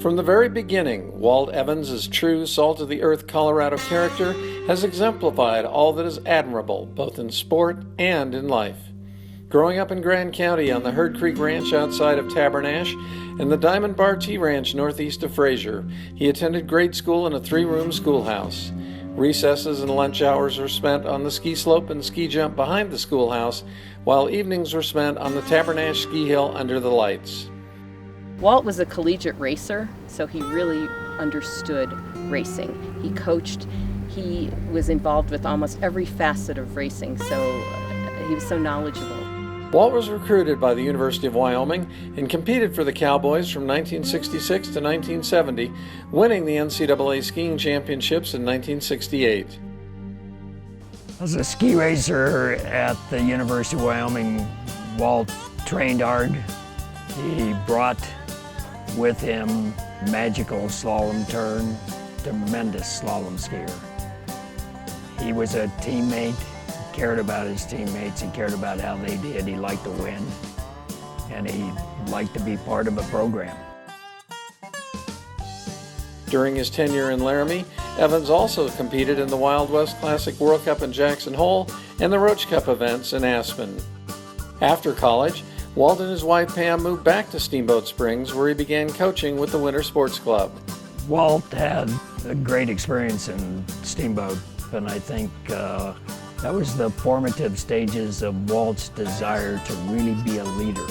From the very beginning, Walt Evans' true salt-of-the-earth Colorado character has exemplified all that is admirable, both in sport and in life. Growing up in Grand County on the Herd Creek Ranch outside of Tabernash and the Diamond Bar Tea Ranch northeast of Fraser, he attended grade school in a 3-room schoolhouse. Recesses and lunch hours were spent on the ski slope and ski jump behind the schoolhouse, while evenings were spent on the Tabernash ski hill under the lights. Walt was a collegiate racer, so he really understood racing. He coached, he was involved with almost every facet of racing, so he was so knowledgeable. Walt was recruited by the University of Wyoming and competed for the Cowboys from 1966 to 1970, winning the NCAA skiing championships in 1968. As a ski racer at the University of Wyoming, Walt trained hard. He brought with him magical slalom turn, tremendous slalom skier. He was a teammate, cared about his teammates, he cared about how they did, he liked to win, and he liked to be part of a program. During his tenure in Laramie, Evans also competed in the Wild West Classic World Cup in Jackson Hole and the Roach Cup events in Aspen. After college, Walt and his wife Pam moved back to Steamboat Springs, where he began coaching with the Winter Sports Club. Walt had a great experience in Steamboat, and I think that was the formative stages of Walt's desire to really be a leader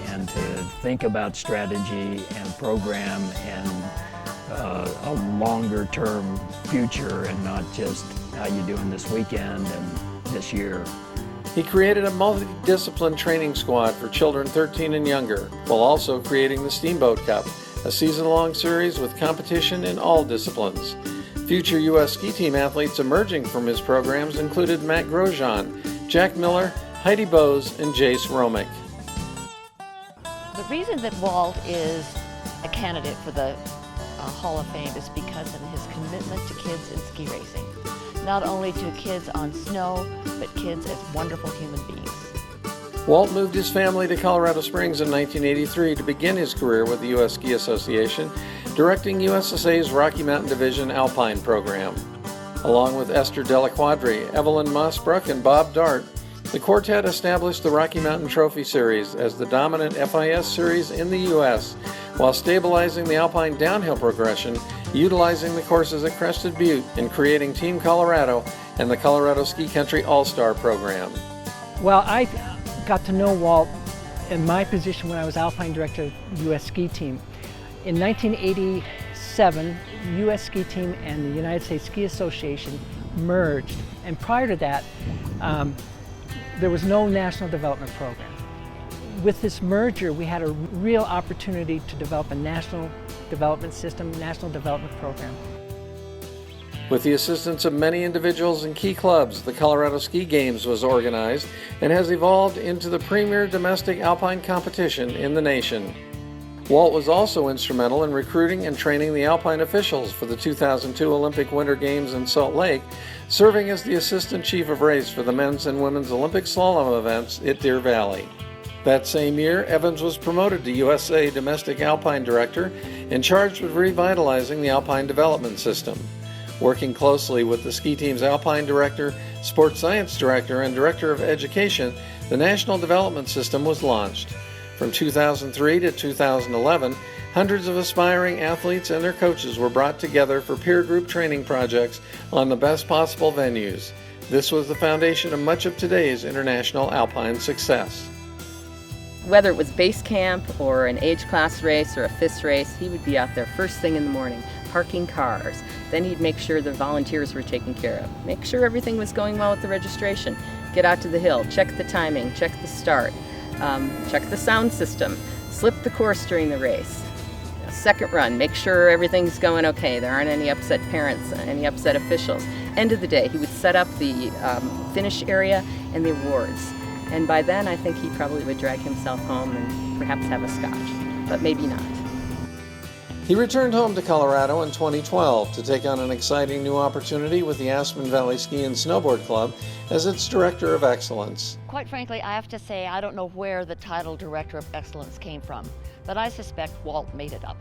and to think about strategy and program and a longer term future and not just how you doing this weekend and this year. He created a multi-discipline training squad for children 13 and younger, while also creating the Steamboat Cup, a season-long series with competition in all disciplines. Future U.S. ski team athletes emerging from his programs included Matt Grosjean, Jack Miller, Heidi Bose, and Jace Romick. The reason that Walt is a candidate for the Hall of Fame is because of his commitment to kids in ski racing. Not only to kids on snow, but kids as wonderful human beings. Walt moved his family to Colorado Springs in 1983 to begin his career with the U.S. Ski Association, directing USSA's Rocky Mountain Division Alpine program. Along with Esther Delaquadre, Evelyn Mossbrook, and Bob Dart, the quartet established the Rocky Mountain Trophy Series as the dominant FIS series in the U.S., while stabilizing the Alpine downhill progression, utilizing the courses at Crested Butte, and creating Team Colorado and the Colorado Ski Country All-Star program. Well, I got to know Walt in my position when I was Alpine Director of the U.S. Ski Team. In 1987, the U.S. Ski Team and the United States Ski Association merged, and prior to that, there was no national development program. With this merger, we had a real opportunity to develop a national development system, national development program. With the assistance of many individuals and key clubs, the Colorado Ski Games was organized and has evolved into the premier domestic alpine competition in the nation. Walt was also instrumental in recruiting and training the alpine officials for the 2002 Olympic Winter Games in Salt Lake, serving as the assistant chief of race for the men's and women's Olympic slalom events at Deer Valley. That same year, Evans was promoted to USA Domestic Alpine Director and charged with revitalizing the Alpine Development System. Working closely with the ski team's Alpine Director, Sports Science Director, and Director of Education, the National Development System was launched. From 2003 to 2011, hundreds of aspiring athletes and their coaches were brought together for peer group training projects on the best possible venues. This was the foundation of much of today's international alpine success. Whether it was base camp or an age class race or a FIS race, he would be out there first thing in the morning, parking cars. Then he'd make sure the volunteers were taken care of, make sure everything was going well with the registration, get out to the hill, check the timing, check the start, check the sound system, slip the course during the race. Second run, make sure everything's going okay, there aren't any upset parents, any upset officials. End of the day, he would set up the finish area and the awards. And by then, I think he probably would drag himself home and perhaps have a scotch, but maybe not. He returned home to Colorado in 2012 to take on an exciting new opportunity with the Aspen Valley Ski and Snowboard Club as its Director of Excellence. Quite frankly, I have to say I don't know where the title Director of Excellence came from, but I suspect Walt made it up.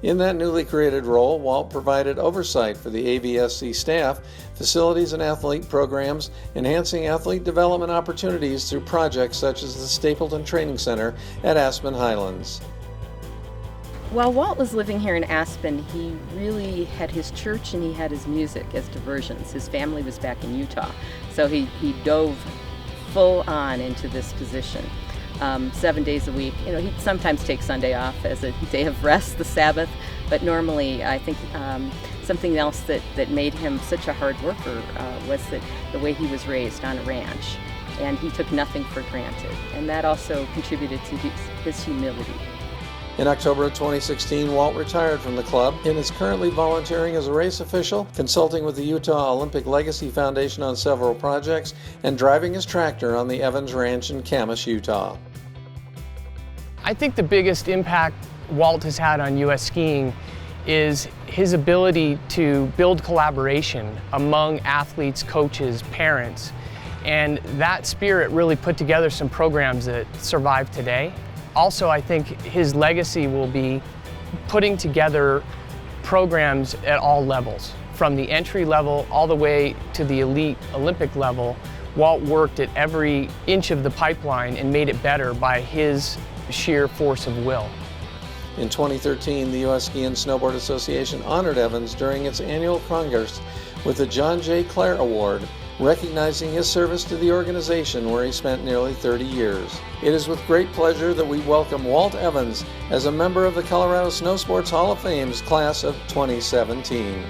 In that newly created role, Walt provided oversight for the AVSC staff, facilities and athlete programs, enhancing athlete development opportunities through projects such as the Stapleton Training Center at Aspen Highlands. While Walt was living here in Aspen, he really had his church and he had his music as diversions. His family was back in Utah, so he dove full on into this position. 7 days a week. You know, he'd sometimes take Sunday off as a day of rest, the Sabbath, but normally I think something else that made him such a hard worker was that the way he was raised on a ranch, and he took nothing for granted, and that also contributed to his humility. In October of 2016, Walt retired from the club and is currently volunteering as a race official, consulting with the Utah Olympic Legacy Foundation on several projects, and driving his tractor on the Evans Ranch in Camas, Utah. I think the biggest impact Walt has had on U.S. skiing is his ability to build collaboration among athletes, coaches, parents, and that spirit really put together some programs that survive today. Also, I think his legacy will be putting together programs at all levels. From the entry level all the way to the elite Olympic level, Walt worked at every inch of the pipeline and made it better by his sheer force of will. In 2013, the U.S. Ski and Snowboard Association honored Evans during its annual Congress with the John J. Clare Award, recognizing his service to the organization where he spent nearly 30 years. It is with great pleasure that we welcome Walt Evans as a member of the Colorado Snowsports Hall of Fame's class of 2017.